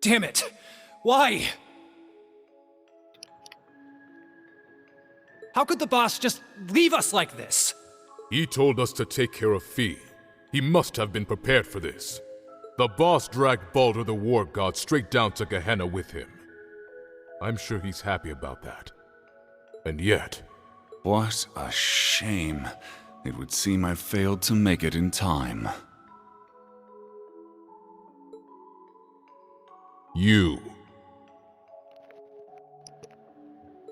Damn it! Why? How could the boss just leave us like this? He told us to take care of Fee. He must have been prepared for this. The boss dragged Baldur the War God straight down to Gehenna with him. I'm sure he's happy about that. And yet... What a shame. It would seem I failed to make it in time. You.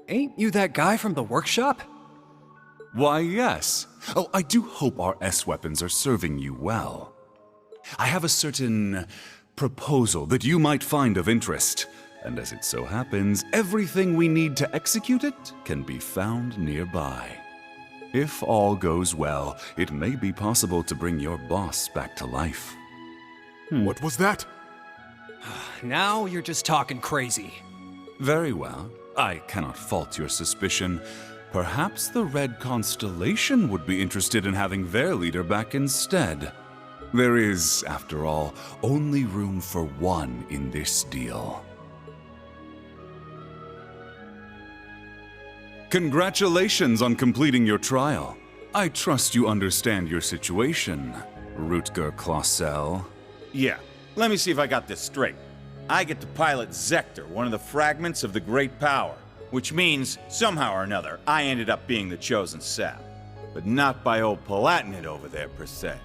Ain't you that guy from the workshop? Why, yes. Oh, I do hope our S-weapons are serving you well. I have a certain proposal that you might find of interest. And as it so happens, everything we need to execute it can be found nearby. If all goes well, it may be possible to bring your boss back to life. What was that? Now you're just talking crazy. Very well. I cannot fault your suspicion. Perhaps the Red Constellation would be interested in having their leader back instead. There is, after all, only room for one in this deal. Congratulations on completing your trial. I trust you understand your situation, Rutger Clausel. Yeah, let me see if I got this straight. I get to pilot Zector, one of the fragments of the Great Power, which means, somehow or another, I ended up being the chosen sap. But not by old Palatinate over there, per se.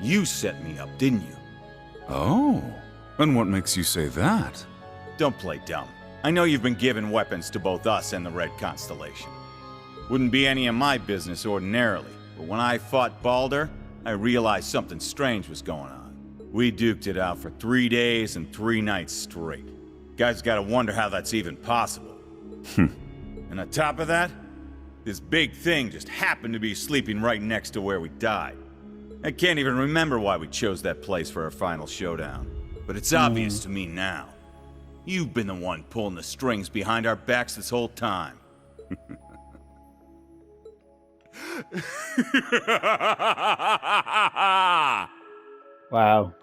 You set me up, didn't you? Oh, and what makes you say that? Don't play dumb. I know you've been giving weapons to both us and the Red Constellation. Wouldn't be any of my business ordinarily, but when I fought Baldur, I realized something strange was going on. We duked it out for 3 days and 3 nights straight. Guys gotta wonder how that's even possible. And on top of that, this big thing just happened to be sleeping right next to where we died. I can't even remember why we chose that place for our final showdown, but it's obvious to me now. You've been the one pulling the strings behind our backs this whole time. Wow.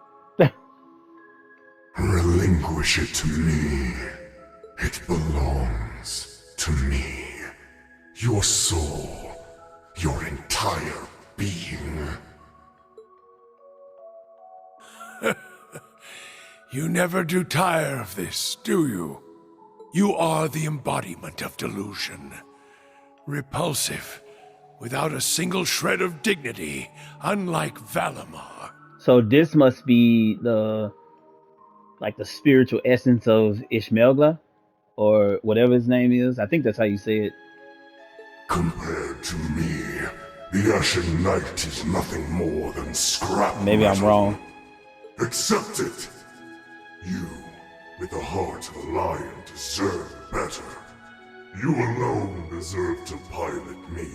Relinquish it to me. It belongs to me. Your soul, your entire being. You never do tire of this, do you? You are the embodiment of delusion. Repulsive, without a single shred of dignity, unlike Valimar. So this must be the spiritual essence of Ishmelgla, or whatever his name is. I think that's how you say it. Compared to me, the Ashen Knight is nothing more than scrap Maybe I'm metal. wrong. Accept it. You, with the heart of a lion, deserve better. You alone deserve to pilot me.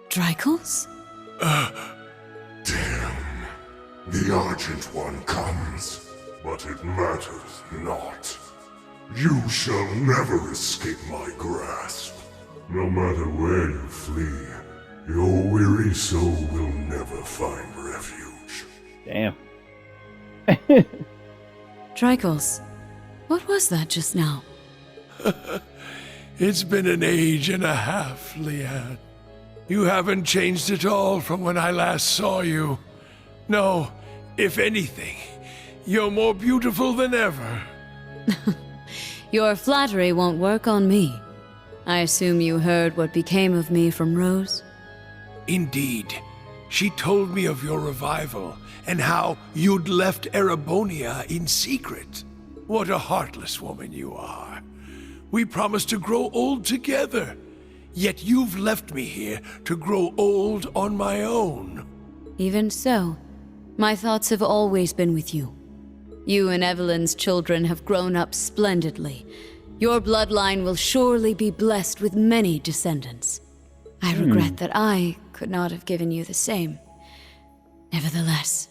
Drykles? Damn. The Argent One comes, but it matters not. You shall never escape my grasp. No matter where you flee, your weary soul will never find refuge. Damn. Drykles, what was that just now? It's been an age and a half, Leanne. You haven't changed at all from when I last saw you. No, if anything, you're more beautiful than ever. Your flattery won't work on me. I assume you heard what became of me from Rose? Indeed. She told me of your revival and how you'd left Erebonia in secret. What a heartless woman you are. We promised to grow old together, yet you've left me here to grow old on my own. Even so, my thoughts have always been with you. You and Evelyn's children have grown up splendidly. Your bloodline will surely be blessed with many descendants. I regret that I could not have given you the same. Nevertheless,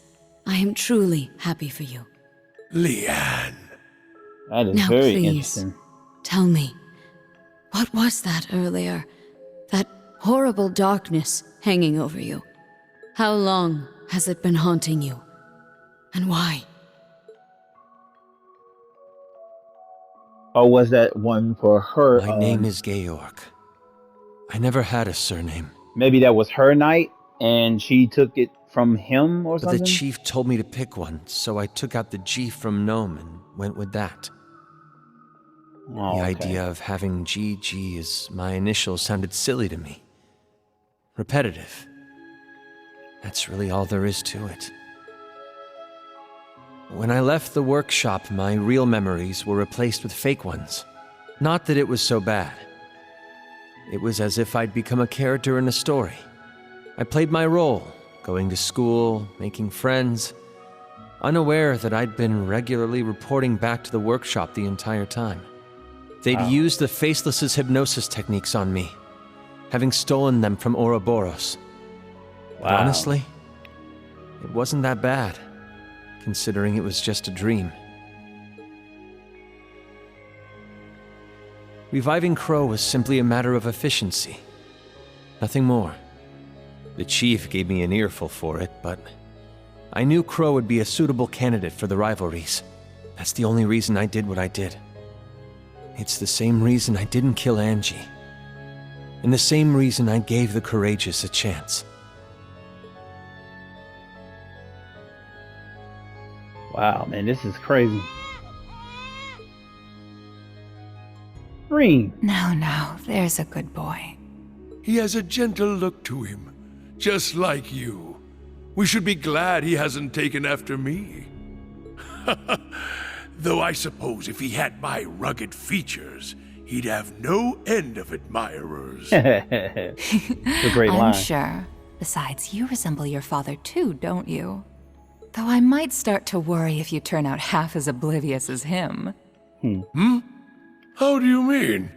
I am truly happy for you. Leanne. That is Now very please, interesting. tell me, what was that earlier? That horrible darkness hanging over you? How long has it been haunting you? And why? Or was that one for her? My name is Georg. I never had a surname. Maybe that was her night, and she took it from him or But something? the chief told me to pick one, so I took out the G from Gnome and went with that. Oh, The okay. idea of having GG as my initials sounded silly to me. Repetitive. That's really all there is to it. When I left the workshop, my real memories were replaced with fake ones. Not that it was so bad. It was as if I'd become a character in a story. I played my role, going to school, making friends, unaware that I'd been regularly reporting back to the workshop the entire time. They'd used the Faceless's hypnosis techniques on me, having stolen them from Ouroboros. But honestly, it wasn't that bad, considering it was just a dream. Reviving Crow was simply a matter of efficiency. Nothing more. The chief gave me an earful for it, but I knew Crow would be a suitable candidate for the rivalries. That's the only reason I did what I did. It's the same reason I didn't kill Angie. And the same reason I gave the courageous a chance. Wow, man, this is crazy. Green. No, there's a good boy. He has a gentle look to him, just like you. We should be glad he hasn't taken after me. Though I suppose if he had my rugged features, he'd have no end of admirers. It's a great line. I'm sure. Besides, you resemble your father too, don't you? Though I might start to worry if you turn out half as oblivious as him. How do you mean?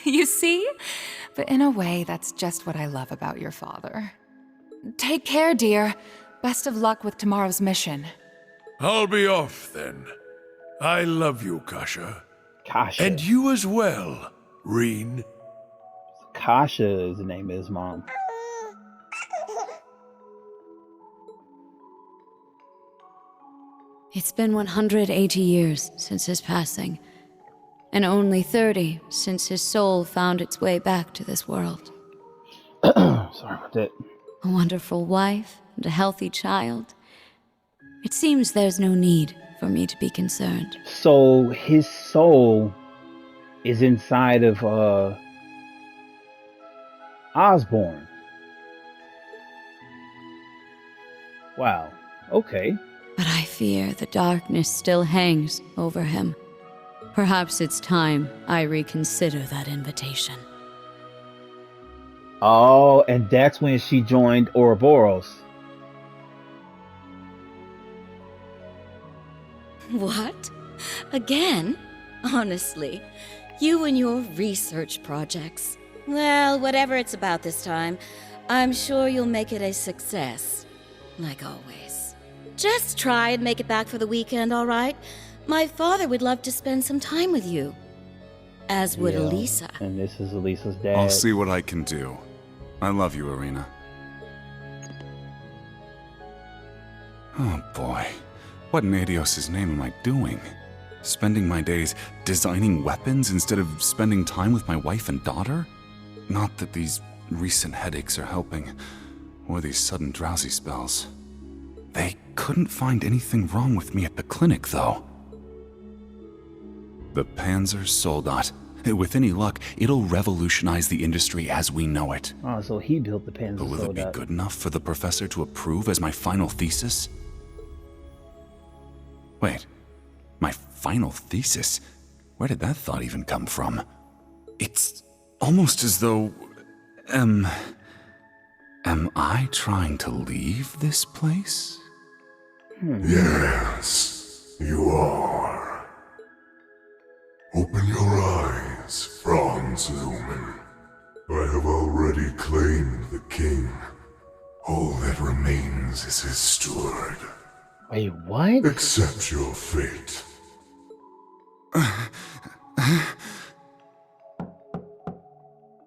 You see? But in a way, that's just what I love about your father. Take care, dear. Best of luck with tomorrow's mission. I'll be off then. I love you, Kasha. Kasha. And you as well, Reen. Kasha is the name of his mom. It's been 180 years since his passing, and only 30 since his soul found its way back to this world. Sorry about that. A wonderful wife and a healthy child. It seems there's no need for me to be concerned. So his soul is inside of Osborn. Wow. Okay. But I fear the darkness still hangs over him. Perhaps it's time I reconsider that invitation. Oh, and that's when she joined Ouroboros. What? Again? Honestly, you and your research projects. Well, whatever it's about this time, I'm sure you'll make it a success. Like always. Just try and make it back for the weekend, all right? My father would love to spend some time with you. As would Elisa. And this is Elisa's dad. I'll see what I can do. I love you, Irina. Oh boy. What in Adios' name am I doing? Spending my days designing weapons instead of spending time with my wife and daughter? Not that these recent headaches are helping, or these sudden drowsy spells. They couldn't find anything wrong with me at the clinic, though. The Panzer Soldat. With any luck, it'll revolutionize the industry as we know it. Oh, so he built the Panzer But will it be Soldat. good enough for the professor to approve as my final thesis? Wait, my final thesis? Where did that thought even come from? It's almost as though... Am I trying to leave this place? Yes, you are. Open your eyes, Franz Lumen. I have already claimed the king. All that remains is his steward. Wait, what? Accept your fate.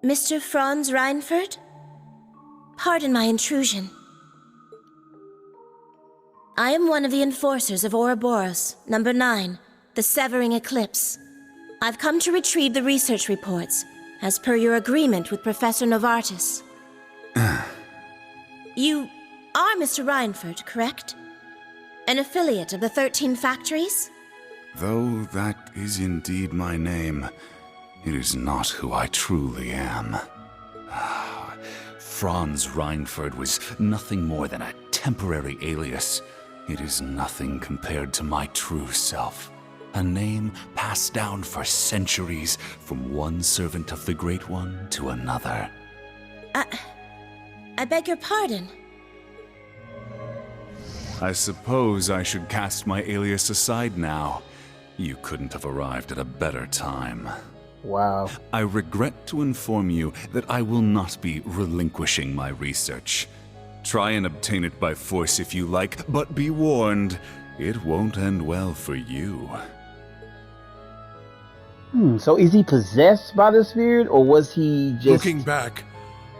Mr. Franz Reinfurt? Pardon my intrusion. I am one of the enforcers of Ouroboros, number 9, the Severing Eclipse. I've come to retrieve the research reports, as per your agreement with Professor Novartis. You are Mr. Reinford, correct? An affiliate of the 13 factories? Though that is indeed my name, it is not who I truly am. Franz Reinford was nothing more than a temporary alias. It is nothing compared to my true self. A name passed down for centuries from one servant of the Great One to another. I beg your pardon. I suppose I should cast my alias aside now. You couldn't have arrived at a better time. Wow. I regret to inform you that I will not be relinquishing my research. Try and obtain it by force if you like, but be warned, it won't end well for you. So is he possessed by the spirit, or was he just... Looking back,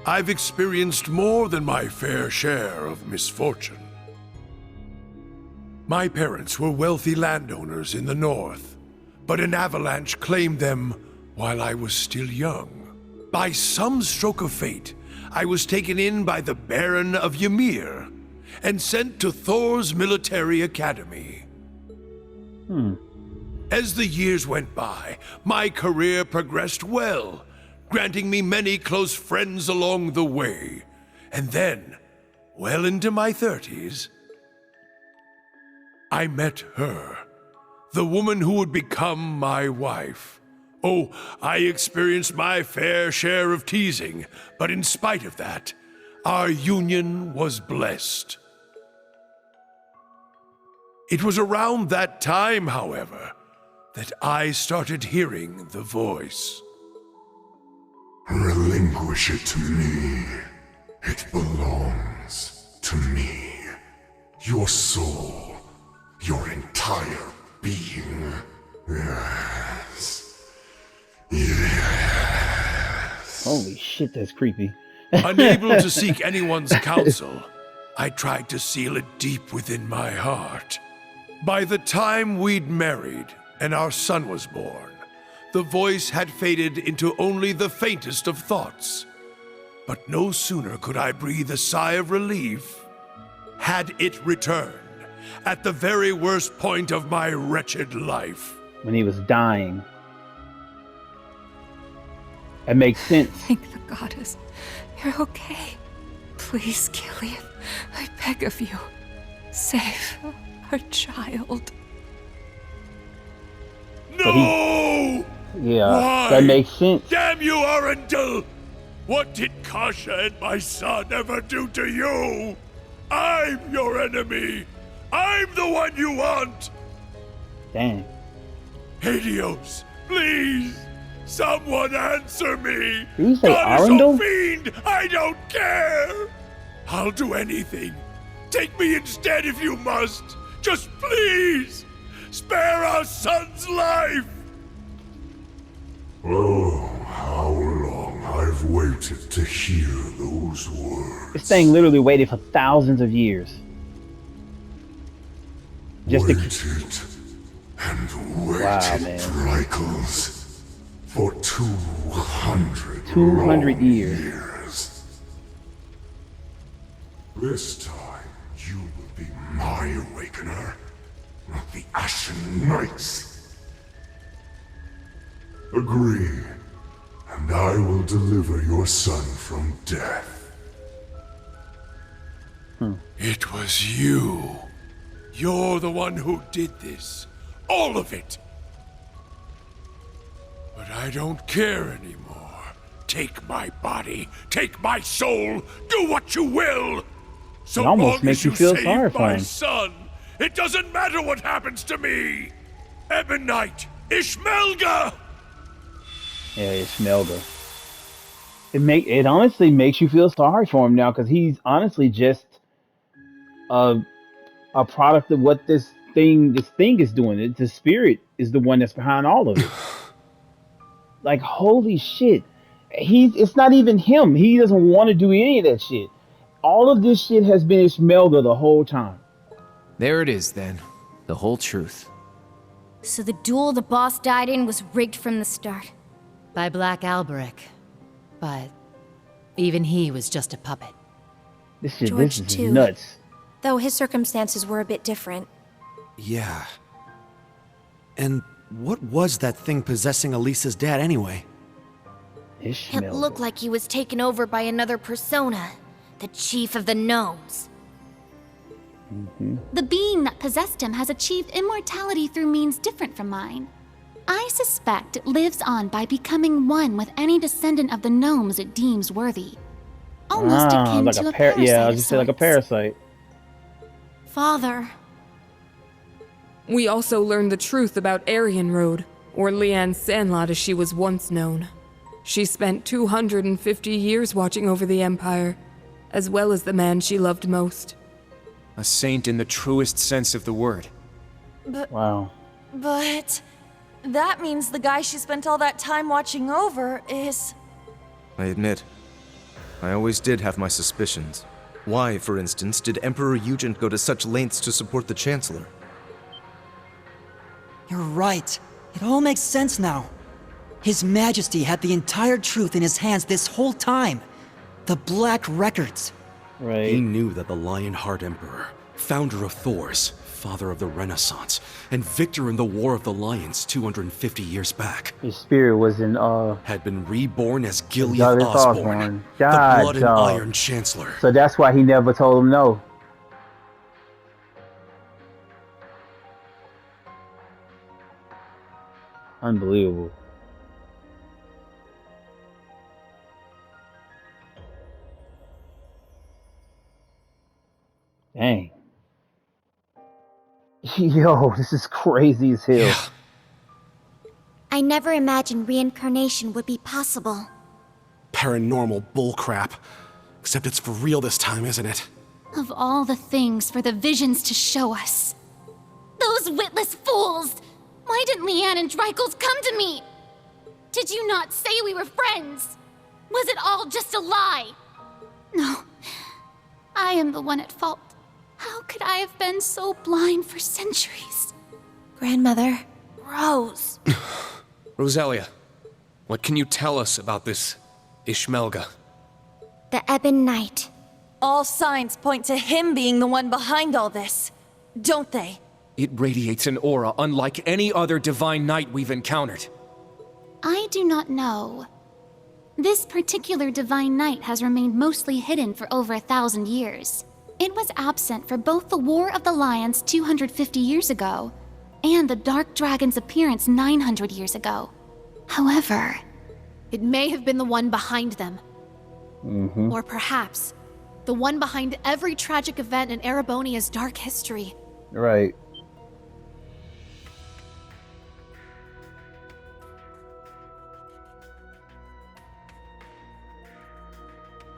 I've experienced more than my fair share of misfortune. My parents were wealthy landowners in the north, but an avalanche claimed them while I was still young. By some stroke of fate, I was taken in by the Baron of Ymir and sent to Thor's military academy. As the years went by, my career progressed well, granting me many close friends along the way. And then, well into my 30s, I met her, the woman who would become my wife. Oh, I experienced my fair share of teasing, but in spite of that, our union was blessed. It was around that time, however, that I started hearing the voice. Relinquish it to me. It belongs to me. Your soul, your entire being. Yes. Yes. Holy shit, that's creepy. Unable to seek anyone's counsel, I tried to seal it deep within my heart. By the time we'd married and our son was born, the voice had faded into only the faintest of thoughts. But no sooner could I breathe a sigh of relief, had it returned at the very worst point of my wretched life. When he was dying. That makes sense. Thank the goddess. You're okay. Please, Gilead, I beg of you. Save our child. No! Yeah, Why? that makes sense. Damn you, Arundel! What did Kasha and my son ever do to you? I'm your enemy! I'm the one you want! Dang. Helios, please! Someone answer me! Did you say Goddess Arundel? or fiend, I don't care! I'll do anything. Take me instead if you must. Just please! Spare our son's life! Oh, how long I've waited to hear those words. This thing literally waited for thousands of years. Just waited and waited, Wow, man. Drycles, for 200 200 long years. This time, you will be my awakener, not the Ashen Knight's. Agree, and I will deliver your son from death. It was you. You're the one who did this. All of it. But I don't care anymore. Take my body. Take my soul. Do what you will. So It almost long makes as you feel save sorry for my him. son, it doesn't matter what happens to me. Ebonite, Ishmelga! Yeah, it's Smelga. It honestly makes you feel sorry for him now, because he's honestly just a product of what this thing is doing. The spirit is the one that's behind all of it. Like, holy shit. It's not even him. He doesn't want to do any of that shit. All of this shit has been Ishmelga the whole time. There it is, then. The whole truth. So the duel the boss died in was rigged from the start. By Black Alberic. But even he was just a puppet. This George, is too. nuts. Though his circumstances were a bit different. Yeah. And what was that thing possessing Elisa's dad anyway? It looked like he was taken over by another persona, the chief of the gnomes. The being that possessed him has achieved immortality through means different from mine. I suspect it lives on by becoming one with any descendant of the gnomes it deems worthy. Almost akin like to a parasite. yeah, I of was just say like a sorts. parasite. Father. We also learned the truth about Aryan Road, or Leanne Sandlot as she was once known. She spent 250 years watching over the Empire, as well as the man she loved most. A saint in the truest sense of the word. Wow. But that means the guy she spent all that time watching over is... I admit, I always did have my suspicions. Why, for instance, did Emperor Eugent go to such lengths to support the Chancellor? You're right. It all makes sense now. His Majesty had the entire truth in his hands this whole time. The Black Records. Right. He knew that the Lionheart Emperor, founder of Thors, father of the Renaissance, and victor in the War of the Lions 250 years back, His spirit was in had been reborn as Gilead Gilead Osborne, the God, Blood and dog. Iron Chancellor. So that's why he never told him no. Unbelievable. Dang. Yo, this is crazy as hell. I never imagined reincarnation would be possible. Paranormal bullcrap. Except it's for real this time, isn't it? Of all the things for the visions to show us. Those witless fools! Why didn't Leanne and Dreichels come to me? Did you not say we were friends? Was it all just a lie? No. I am the one at fault. How could I have been so blind for centuries? Grandmother. Rose. Rosalia, what can you tell us about this Ishmelga? The Ebon Knight. All signs point to him being the one behind all this, don't they? It radiates an aura unlike any other divine knight we've encountered. I do not know. This particular divine knight has remained mostly hidden for over 1,000 years. It was absent for both the War of the Lions 250 years ago and the Dark Dragon's appearance 900 years ago. However, it may have been the one behind them. Mm-hmm. Or perhaps the one behind every tragic event in Erebonia's dark history. Right.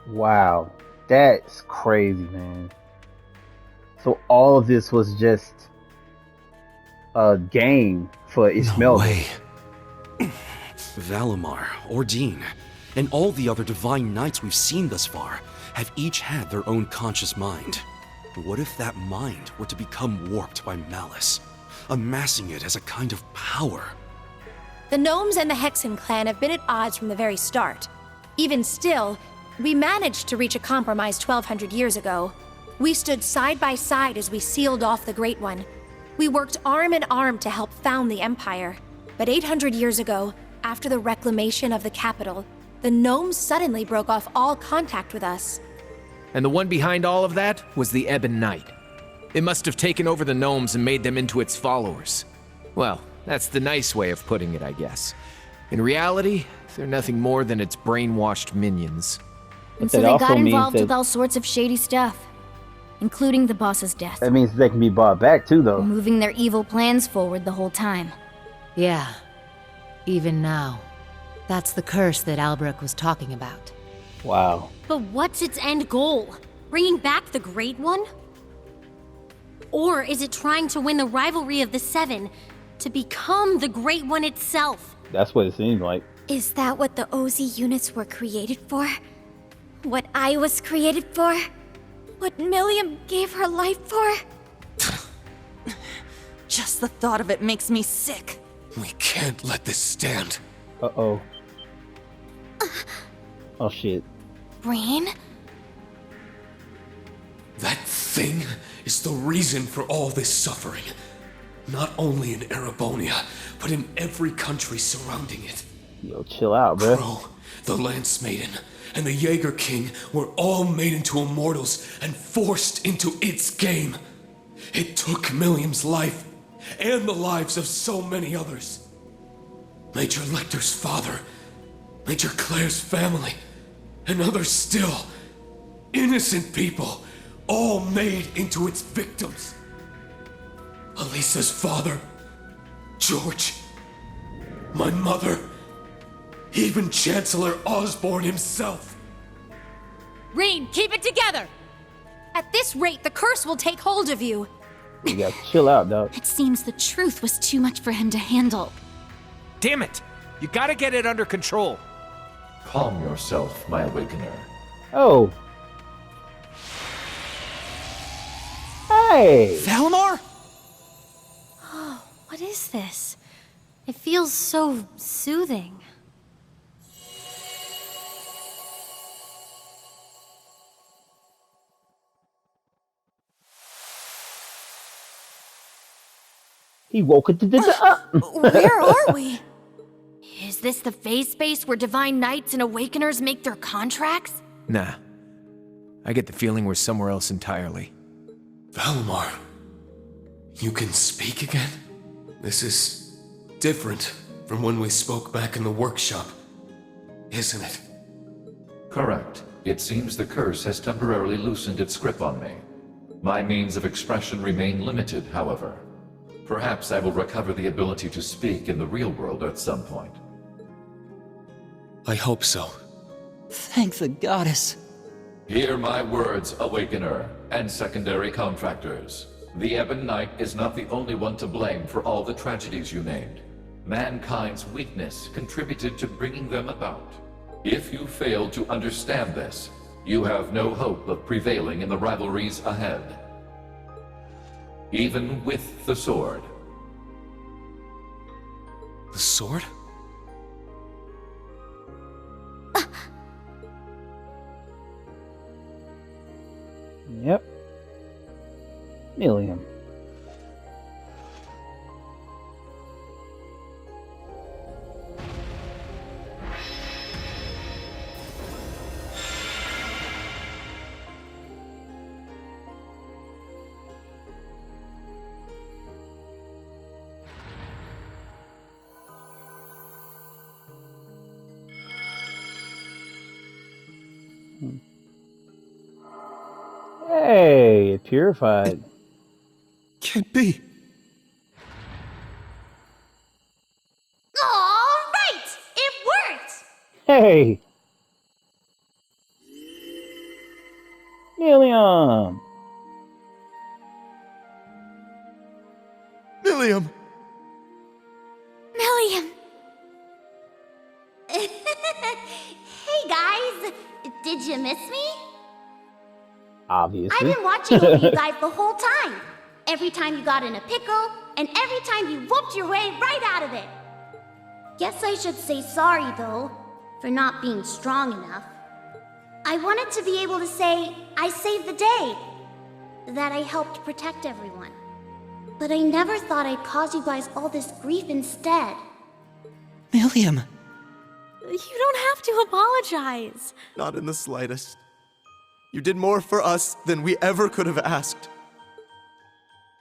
Wow. That's crazy, man. So all of this was just a game for Ishmelga. No way. Valimar, Ordine, and all the other divine knights we've seen thus far have each had their own conscious mind. What if that mind were to become warped by malice, amassing it as a kind of power? The Gnomes and the Hexen clan have been at odds from the very start. Even still, we managed to reach a compromise 1,200 years ago. We stood side by side as we sealed off the Great One. We worked arm in arm to help found the Empire. But 800 years ago, after the reclamation of the capital, the Gnomes suddenly broke off all contact with us. And the one behind all of that was the Ebon Knight. It must have taken over the Gnomes and made them into its followers. Well, that's the nice way of putting it, I guess. In reality, they're nothing more than its brainwashed minions. And so they got involved with all sorts of shady stuff, including the boss's death. That means they can be brought back too, though. Moving their evil plans forward the whole time. Yeah. Even now. That's the curse that Albrecht was talking about. Wow. But what's its end goal? Bringing back the Great One? Or is it trying to win the rivalry of the Seven to become the Great One itself? That's what it seems like. Is that what the OZ units were created for? What I was created for? What Milliam gave her life for? Just the thought of it makes me sick. We can't let this stand. Uh-oh. Oh, shit. Rain? That thing is the reason for all this suffering. Not only in Erebonia, but in every country surrounding it. Yo, chill out, bro. Crow, the Lance Maiden, and the Jaeger King were all made into immortals and forced into its game. It took Milliam's life, and the lives of so many others. Major Lecter's father, Major Claire's family, and others still. Innocent people, all made into its victims. Elisa's father, George, my mother, even Chancellor Osborne himself. Rain, keep it together! At this rate, the curse will take hold of you. You gotta chill out, dog. It seems the truth was too much for him to handle. Damn it! You gotta get it under control. Calm yourself, my awakener. Oh. Hey! Valimar? Oh, what is this? It feels so soothing. He woke it to the Where are we? Is this the phase space where Divine Knights and Awakeners make their contracts? Nah. I get the feeling we're somewhere else entirely. Valimar, you can speak again? This is different from when we spoke back in the workshop, isn't it? Correct. It seems the curse has temporarily loosened its grip on me. My means of expression remain limited, however. Perhaps I will recover the ability to speak in the real world at some point. I hope so. Thank the goddess. Hear my words, Awakener, and secondary contractors. The Ebon Knight is not the only one to blame for all the tragedies you named. Mankind's weakness contributed to bringing them about. If you fail to understand this, you have no hope of prevailing in the rivalries ahead. Even with the sword. The sword? Yep. Milliam. Hey, it purified. Can't be. All right! It worked! Hey! Milliam! Milliam! Milliam! Hey guys! Did you miss me? Obviously. I've been watching over you guys the whole time. Every time you got in a pickle, and every time you whooped your way right out of it. Guess I should say sorry, though, for not being strong enough. I wanted to be able to say, I saved the day. That I helped protect everyone. But I never thought I'd cause you guys all this grief instead. Milliam! You don't have to apologize. Not in the slightest. You did more for us than we ever could have asked.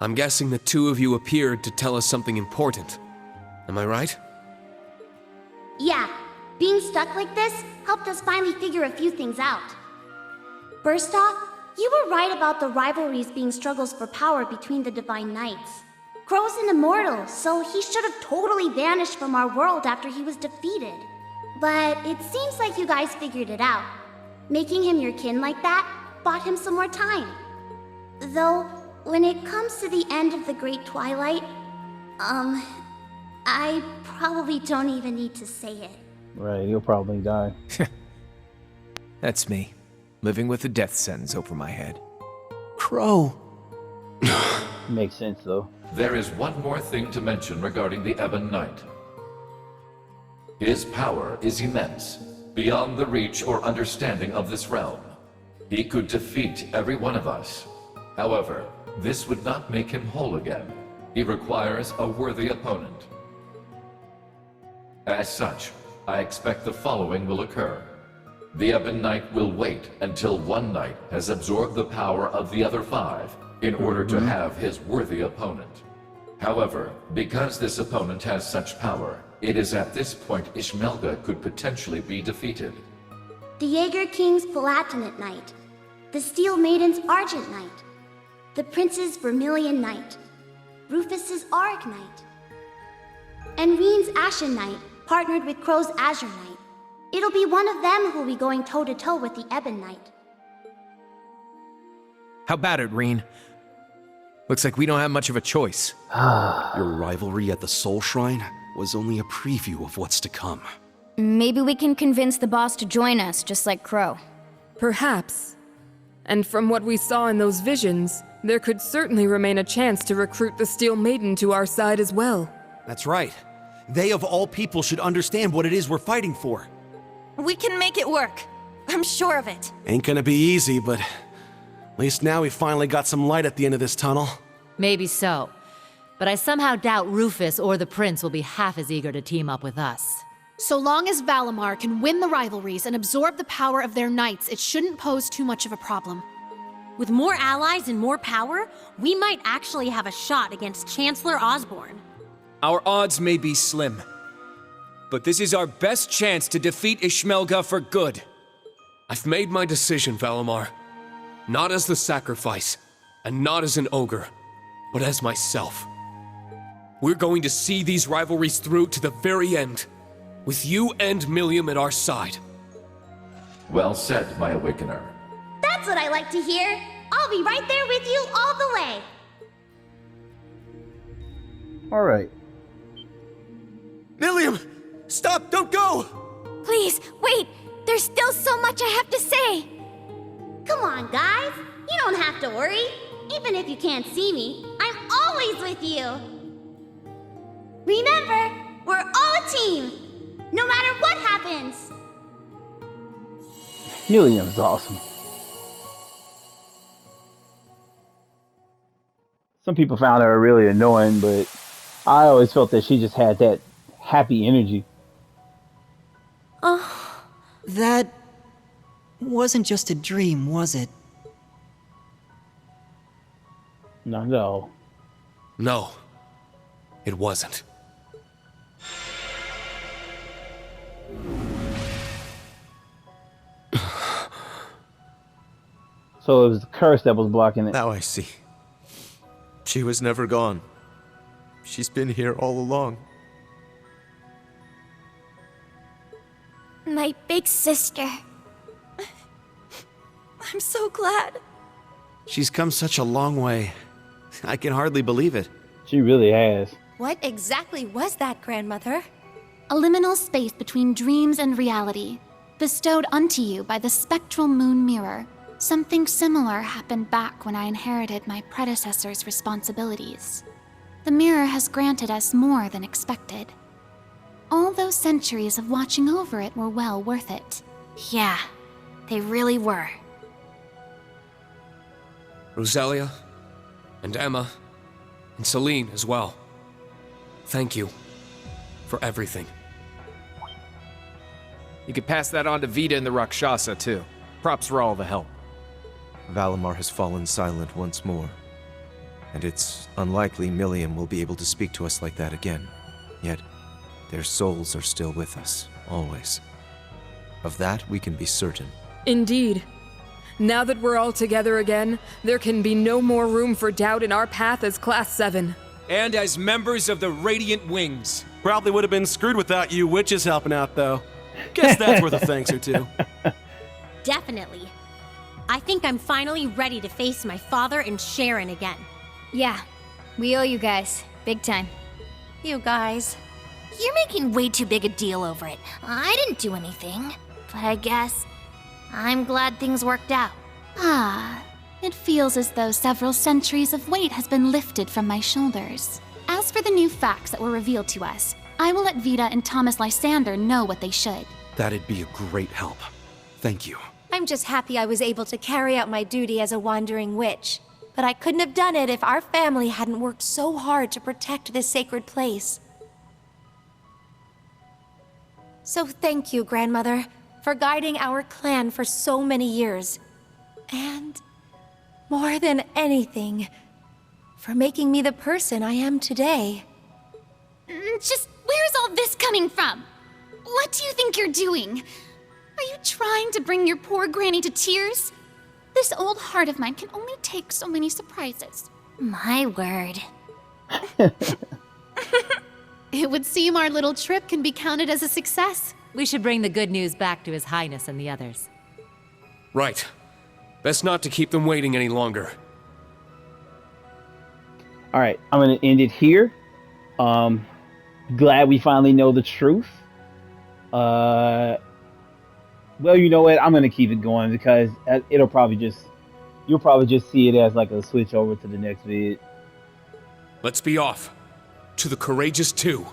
I'm guessing the two of you appeared to tell us something important. Am I right? Yeah, being stuck like this helped us finally figure a few things out. First off, you were right about the rivalries being struggles for power between the Divine Knights. Crow's an immortal, so he should have totally vanished from our world after he was defeated. But it seems like you guys figured it out. Making him your kin like that bought him some more time. Though, when it comes to the end of the Great Twilight, I probably don't even need to say it. Right, he'll probably die. That's me, living with a death sentence over my head. Crow. Makes sense, though. There is one more thing to mention regarding the Ebon Knight. His power is immense, beyond the reach or understanding of this realm. He could defeat every one of us. However, this would not make him whole again. He requires a worthy opponent. As such, I expect the following will occur. The Ebon Knight will wait until one knight has absorbed the power of the other 5 in order to have his worthy opponent. However, because this opponent has such power, it is at this point Ishmelga could potentially be defeated. The Jaeger King's Palatinate Knight, the Steel Maiden's Argent Knight, the Prince's Vermilion Knight, Rufus's Auric Knight, and Reen's Ashen Knight partnered with Crow's Azure Knight. It'll be one of them who'll be going toe-to-toe with the Ebon Knight. How about it, Reen? Looks like we don't have much of a choice. Your rivalry at the Soul Shrine was only a preview of what's to come. Maybe we can convince the boss to join us, just like Crow. Perhaps. And from what we saw in those visions, there could certainly remain a chance to recruit the Steel Maiden to our side as well. That's right. They of all people should understand what it is we're fighting for. We can make it work. I'm sure of it. Ain't gonna be easy, but at least now we finally got some light at the end of this tunnel. Maybe so. But I somehow doubt Rufus or the Prince will be half as eager to team up with us. So long as Valimar can win the rivalries and absorb the power of their knights, it shouldn't pose too much of a problem. With more allies and more power, we might actually have a shot against Chancellor Osborne. Our odds may be slim, but this is our best chance to defeat Ishmelga for good. I've made my decision, Valimar. Not as the sacrifice, and not as an ogre, but as myself. We're going to see these rivalries through to the very end, with you and Milliam at our side. Well said, my Awakener. That's what I like to hear. I'll be right there with you all the way. All right. Milliam! Stop! Don't go! Please, wait. There's still so much I have to say. Come on, guys. You don't have to worry. Even if you can't see me, I'm always with you. Remember, we're all a team. No matter what happens. Milliam's awesome. Some people found her really annoying, but I always felt that she just had that happy energy. Oh, that wasn't just a dream, was it? No. No, it wasn't. So it was the curse that was blocking it. Now I see. She was never gone. She's been here all along. My big sister. I'm so glad. She's come such a long way. I can hardly believe it. She really has. What exactly was that, grandmother? A liminal space between dreams and reality, bestowed unto you by the spectral moon mirror. Something similar happened back when I inherited my predecessor's responsibilities. The mirror has granted us more than expected. All those centuries of watching over it were well worth it. Yeah, they really were. Rosalia, and Emma, and Celine as well. Thank you for everything. You could pass that on to Vita and the Rakshasa, too. Props for all the help. Valimar has fallen silent once more, and it's unlikely Milliam will be able to speak to us like that again. Yet, their souls are still with us, always. Of that, we can be certain. Indeed. Now that we're all together again, there can be no more room for doubt in our path as Class 7. And as members of the Radiant Wings. Probably would have been screwed without you witches helping out, though. Guess that's worth a thanks or two. Definitely. I think I'm finally ready to face my father and Sharon again. Yeah, we owe you guys. Big time. You guys. You're making way too big a deal over it. I didn't do anything. But I guess I'm glad things worked out. Ah, in It feels as though several centuries of weight has been lifted from my shoulders. As for the new facts that were revealed to us, I will let Vita and Thomas Lysander know what they should. That'd be a great help. Thank you. I'm just happy I was able to carry out my duty as a wandering witch. But I couldn't have done it if our family hadn't worked so hard to protect this sacred place. So thank you, Grandmother, for guiding our clan for so many years. And more than anything, for making me the person I am today. Just where's all this coming from? What do you think you're doing? Are you trying to bring your poor granny to tears? This old heart of mine can only take so many surprises. My word. It would seem our little trip can be counted as a success. We should bring the good news back to His Highness and the others. Right. Best not to keep them waiting any longer. All right, I'm gonna end it here. Glad we finally know the truth. Well, you know what? I'm gonna keep it going because you'll probably just see it as like a switch over to the next vid. Let's be off. To the Courageous 2.